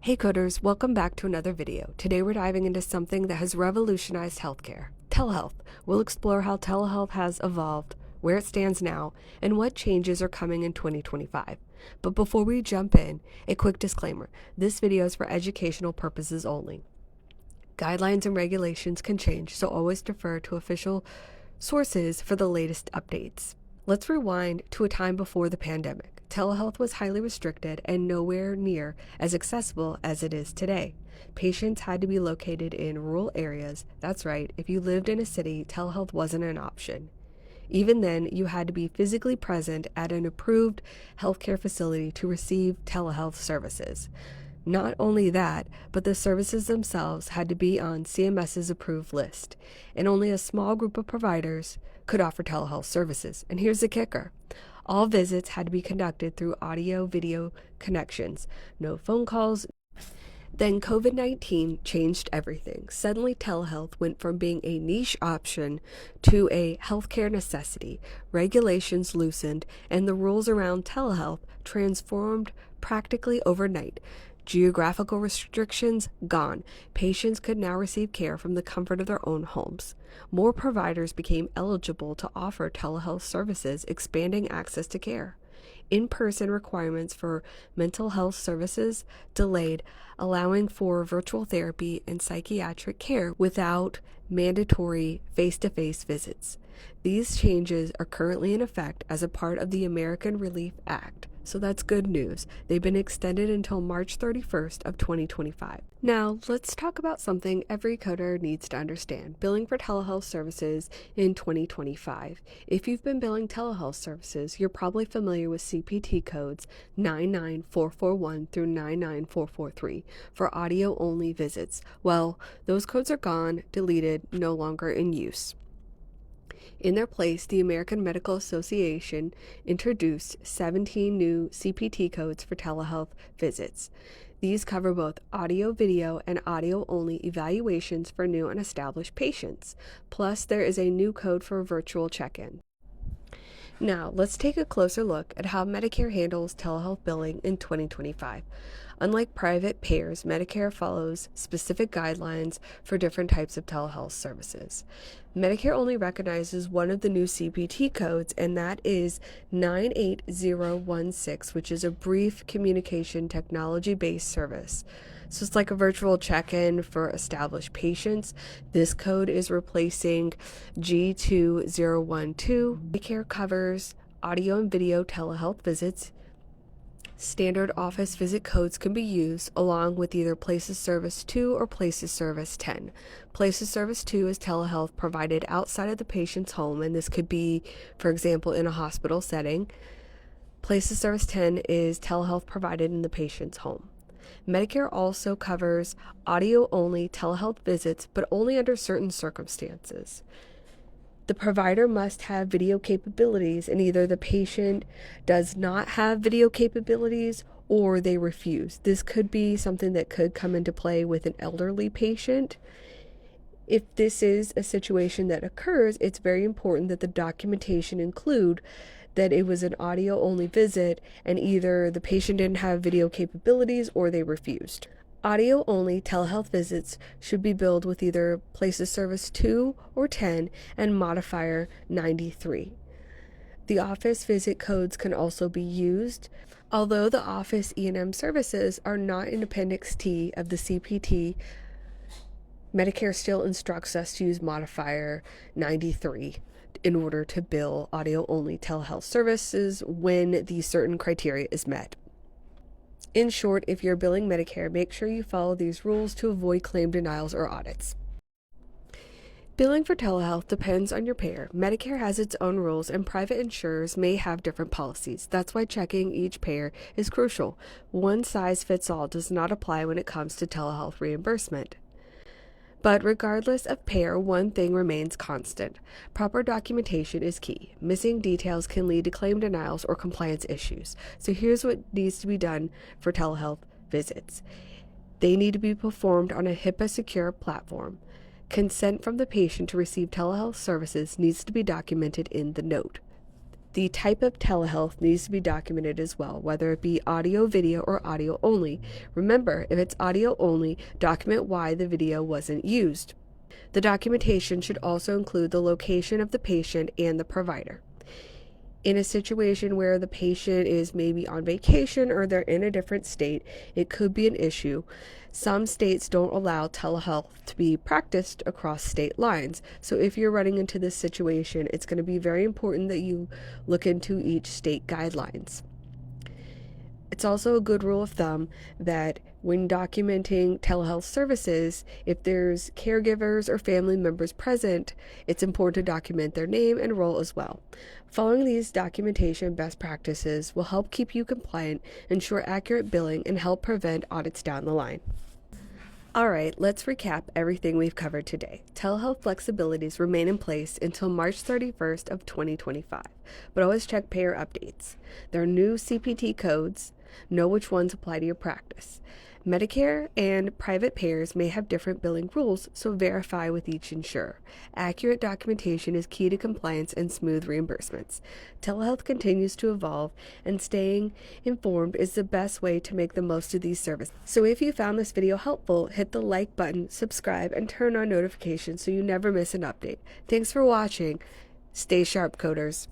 Hey coders, welcome back to another video. Today we're diving into something that has revolutionized healthcare, telehealth. We'll explore how telehealth has evolved, where it stands now, and what changes are coming in 2025. But before we jump in, a quick disclaimer. This video is for educational purposes only. Guidelines and regulations can change, so always defer to official sources for the latest updates. Let's rewind to a time before the pandemic. Telehealth was highly restricted and nowhere near as accessible as it is today. Patients had to be located in rural areas. That's right, if you lived in a city, telehealth wasn't an option. Even then, you had to be physically present at an approved healthcare facility to receive telehealth services. Not only that, but the services themselves had to be on CMS's approved list, and only a small group of providers could offer telehealth services. And here's the kicker. All visits had to be conducted through audio-video connections, no phone calls. Then COVID-19 changed everything. Suddenly, telehealth went from being a niche option to a healthcare necessity. Regulations loosened, and the rules around telehealth transformed practically overnight. Geographical restrictions gone. Patients could now receive care from the comfort of their own homes. More providers became eligible to offer telehealth services, expanding access to care. In-person requirements for mental health services delayed, allowing for virtual therapy and psychiatric care without mandatory face-to-face visits. These changes are currently in effect as a part of the American Relief Act. So that's good news. They've been extended until March 31st of 2025. Now, let's talk about something every coder needs to understand, billing for telehealth services in 2025. If you've been billing telehealth services, you're probably familiar with CPT codes 99441 through 99443 for audio-only visits. Well, those codes are gone, deleted, no longer in use. In their place, the American Medical Association introduced 17 new CPT codes for telehealth visits. These cover both audio, video, and audio-only evaluations for new and established patients. Plus, there is a new code for virtual check-in. Now, let's take a closer look at how Medicare handles telehealth billing in 2025. Unlike private payers, Medicare follows specific guidelines for different types of telehealth services. Medicare only recognizes one of the new CPT codes, and that is 98016, which is a brief communication technology-based service. So it's like a virtual check-in for established patients. This code is replacing G2012. Medicare covers audio and video telehealth visits. Standard office visit codes can be used along with either Places Service 2 or Places Service 10. Places Service 2 is telehealth provided outside of the patient's home, and this could be, for example, in a hospital setting. Places Service 10 is telehealth provided in the patient's home. Medicare also covers audio-only telehealth visits, but only under certain circumstances. The provider must have video capabilities, and either the patient does not have video capabilities or they refuse. This could be something that could come into play with an elderly patient. If this is a situation that occurs, it's very important that the documentation include that it was an audio-only visit and either the patient didn't have video capabilities or they refused. Audio-only telehealth visits should be billed with either Places Service 2 or 10 and modifier 93. The office visit codes can also be used. Although the office E&M services are not in Appendix T of the CPT, Medicare still instructs us to use modifier 93 in order to bill audio-only telehealth services when the certain criteria is met. In short, if you're billing Medicare, make sure you follow these rules to avoid claim denials or audits. Billing for telehealth depends on your payer. Medicare has its own rules, and private insurers may have different policies. That's why checking each payer is crucial. One size fits all does not apply when it comes to telehealth reimbursement. But regardless of payer, one thing remains constant. Proper documentation is key. Missing details can lead to claim denials or compliance issues. So here's what needs to be done for telehealth visits. They need to be performed on a HIPAA-secure platform. Consent from the patient to receive telehealth services needs to be documented in the note. The type of telehealth needs to be documented as well, whether it be audio, video, or audio only. Remember, if it's audio only, document why the video wasn't used. The documentation should also include the location of the patient and the provider. In a situation where the patient is maybe on vacation or they're in a different state, it could be an issue. Some states don't allow telehealth to be practiced across state lines. So if you're running into this situation, it's going to be very important that you look into each state guidelines. It's also a good rule of thumb that when documenting telehealth services, if there's caregivers or family members present, it's important to document their name and role as well. Following these documentation best practices will help keep you compliant, ensure accurate billing, and help prevent audits down the line. All right, let's recap everything we've covered today. Telehealth flexibilities remain in place until March 31st of 2025, but always check payer updates. There are new CPT codes. Know which ones apply to your practice. Medicare and private payers may have different billing rules, so verify with each insurer. Accurate documentation is key to compliance and smooth reimbursements. Telehealth continues to evolve, and staying informed is the best way to make the most of these services. So if you found this video helpful, hit the like button, subscribe, and turn on notifications so you never miss an update. Thanks for watching. Stay sharp, coders.